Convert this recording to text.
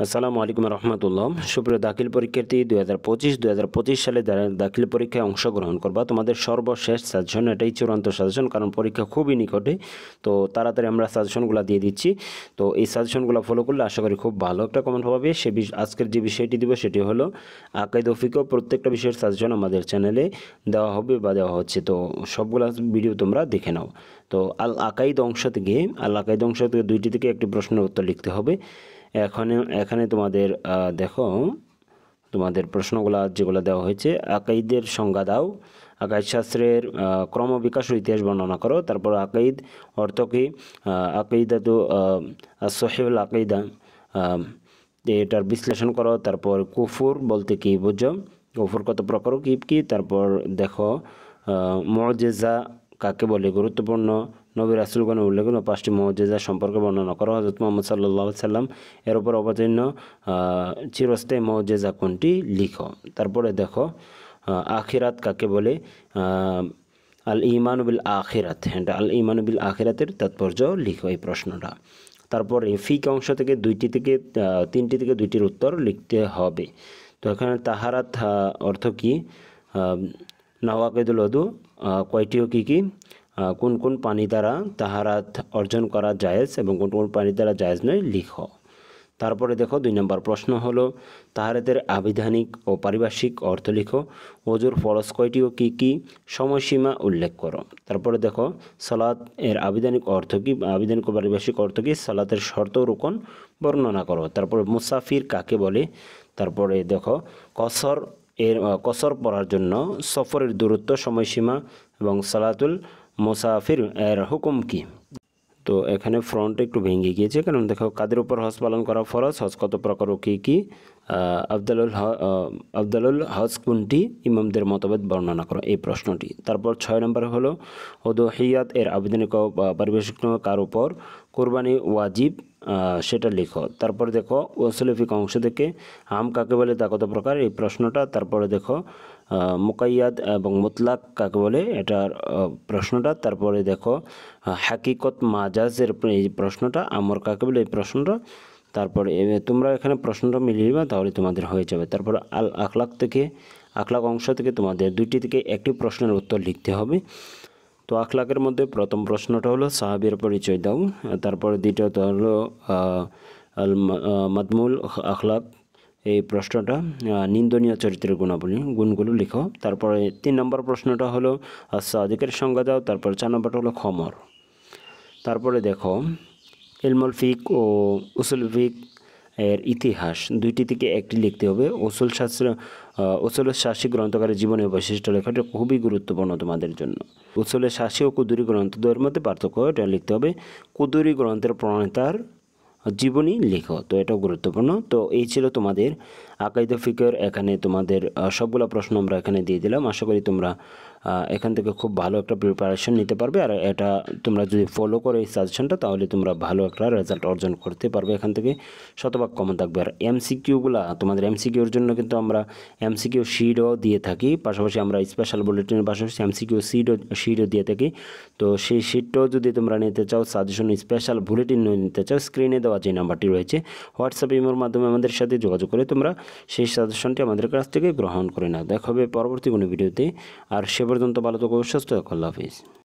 আসসালামু আলাইকুম রহমতুল্লাহ। সুপ্রিয় দাখিল পরীক্ষার্থী 2025 সালে যারা দাখিল পরীক্ষায় অংশগ্রহণ করবা, তোমাদের সর্বশেষ সাজেশন, এটাই চূড়ান্ত সাজেশন, কারণ পরীক্ষা খুবই নিকটে। তো তাড়াতাড়ি আমরা সাজেশনগুলো দিয়ে দিচ্ছি। তো এই সাজেশনগুলো ফলো করলে আশা করি খুব ভালো একটা কমেন্ট পাবে। আজকের যে বিষয়টি দিব সেটি হলো আকাইদ ও ফিকহ। প্রত্যেকটা বিষয়ের সাজেশন আমাদের চ্যানেলে দেওয়া হবে বা দেওয়া হচ্ছে, তো সবগুলো ভিডিও তোমরা দেখে নাও। তো আকাইদ অংশ থেকে দুইটি থেকে একটি প্রশ্নের উত্তর লিখতে হবে। এখানে তোমাদের দেখো, তোমাদের প্রশ্নগুলা যেগুলো দেওয়া হয়েছে, আকাইদের সংজ্ঞা দাও, আকাইদ শাস্ত্রের ক্রমবিকাশ ও ইতিহাস বর্ণনা করো, তারপর আকাইদ অর্থ কি, আকাইদা তো সহিহুল আকাইদা এটার বিশ্লেষণ করো, তারপর কুফুর বলতে কি বুঝো, কুফুর কত প্রকার কি কি, তারপর দেখো মুআজিজা কাকে বলে, গুরুত্বপূর্ণ নবী রাসূলগণের উল্লেখনীয় 5টি মুআজিজা সম্পর্কে বর্ণনা করো। হযরত মুহাম্মদ সাল্লাল্লাহু আলাইহি সাল্লাম এর উপর অবতীর্ণ চিরস্থায়ী মুআজিজা কোনটি, লিখো। তারপরে দেখো আখিরাত কাকে বলে, আল ঈমানু বিল আখিরাত, এটা আল ঈমানু বিল আখিরাতের তাৎপর্য লিখো, এই প্রশ্নটা। তারপরে ফিক অংশ থেকে তিনটি থেকে দুইটির উত্তর লিখতে হবে। তো এখানে তাহারাত অর্থ কি, নাওয়াকিদুল ওযু কয়টি ও কী কী, কোন কোন পানি দ্বারা তাহারাত অর্জন করা জায়েজ এবং কোন কোন পানি দ্বারা জায়েজ নয়, লিখো। তারপরে দেখো 2 নম্বর প্রশ্ন হলো তাহারাতের আবিধানিক ও পারিভাষিক অর্থ লিখো। ওযুর ফরজ কয়টি ও কী কী, সময়সীমা উল্লেখ করো। তারপরে দেখো সালাত এর আবিধানিক অর্থ কী, আবিধানিক ও পারিভাষিক অর্থ কী, সালাতের শর্ত ও রুকন বর্ণনা করো। তারপরে মুসাফির কাকে বলে। তারপরে দেখো কসর পড়ার জন্য সফরের দূরত্ব, সময়সীমা এবং সালাতুল মুসাফির এর হুকুম কি। তো এখানে ফ্রন্ট একটু ভেঙে গিয়েছে, কারণ দেখো কাদের উপর হজ পালন করা ফরজ, হজ কত প্রকার ও কী কী, আফদালুল হজ কোনটি, ইমামদের মতভেদ বর্ণনা করো, এই প্রশ্নটি। তারপর 6 নম্বর হলো উদহিয়াত এর আবেদনিক ও পারিভাষিক কার উপর কোরবানি ওয়াজিব, সেটা লিখো। তারপর দেখো উসুল ফিকহ অংশ থেকে আম কাকে বলে, তা কত প্রকার, এই প্রশ্নটা। তারপরে দেখো মুকাইয়াদ এবং মুতলাক কাকে বলে, এটার প্রশ্নটা। তারপরে দেখো হাকিকত মাজাজের এই প্রশ্নটা, আমর কাকে বলে, এই প্রশ্নটা। তারপরে তোমরা এখানে প্রশ্নটা মিলিয়ে নিবা, তাহলে তোমাদের হয়ে যাবে। তারপর আল আখলাক অংশ থেকে তোমাদের 2টি থেকে একটি প্রশ্নের উত্তর লিখতে হবে। তো আখলাকের মধ্যে প্রথম প্রশ্নটা হলো সাহাবীর পরিচয় দাও। তারপরে দ্বিতীয়ত হলো আল মাদমুল আখলাক, এই প্রশ্নটা। নিন্দনীয় চরিত্রের গুণগুলো লিখো। তারপরে 3 নম্বর প্রশ্নটা হলো সাদিকের সংজ্ঞা দাও। তারপর 4 নম্বরটা হলো খমর। তারপরে দেখো ইলমুল ফিক ও উসুল ফিক এর ইতিহাস, 2টি থেকে একটি লিখতে হবে। উসুলের শাসী গ্রন্থকারের জীবনের বৈশিষ্ট্য লেখাটা খুবই গুরুত্বপূর্ণ তোমাদের জন্য। উসুলের শাসী ও কুদুরি গ্রন্থদের মধ্যে পার্থক্য, এটা লিখতে হবে। কুদুরি গ্রন্থের প্রণেতার জীবনী লিখো, তো এটাও গুরুত্বপূর্ণ। তো এই ছিল তোমাদের আকাইদ ফিকহের, এখানে তোমাদের সবগুলো প্রশ্ন আমরা এখানে দিয়ে দিলাম। আশা করি তোমরা এখান থেকে খুব ভালো একটা প্রিপারেশন নিতে পারবে, আর এটা তোমরা যদি ফলো করো এই সাজেশনটা, তাহলে তোমরা ভালো একটা রেজাল্ট অর্জন করতে পারবে। এখান থেকে শতভাগ কমন থাকবে। আর এমসিকিউগুলা, তোমাদের এমসিকিউর জন্য কিন্তু আমরা এমসিকিউ শিটও দিয়ে থাকি, পাশাপাশি আমরা স্পেশাল বুলেটিনের পাশাপাশি এমসিকিউ শিটও দিয়ে থাকি। তো সেই শিটটাও যদি তোমরা নিতে চাও, সাজেশন স্পেশাল বুলেটিন নিতে চাও, স্ক্রিনে দেওয়া যে নাম্বারটি রয়েছে হোয়াটসঅ্যাপ ইমোর মাধ্যমে আমাদের সাথে যোগাযোগ করে তোমরা সেই সাজেশনটি আমাদের কাছ থেকে গ্রহণ করে নাও। দেখা হবে পরবর্তী কোনো ভিডিওতে। আর সে পর্যন্ত ভালো থাকো, সুস্থ থাকো, আল্লাহ হাফিজ।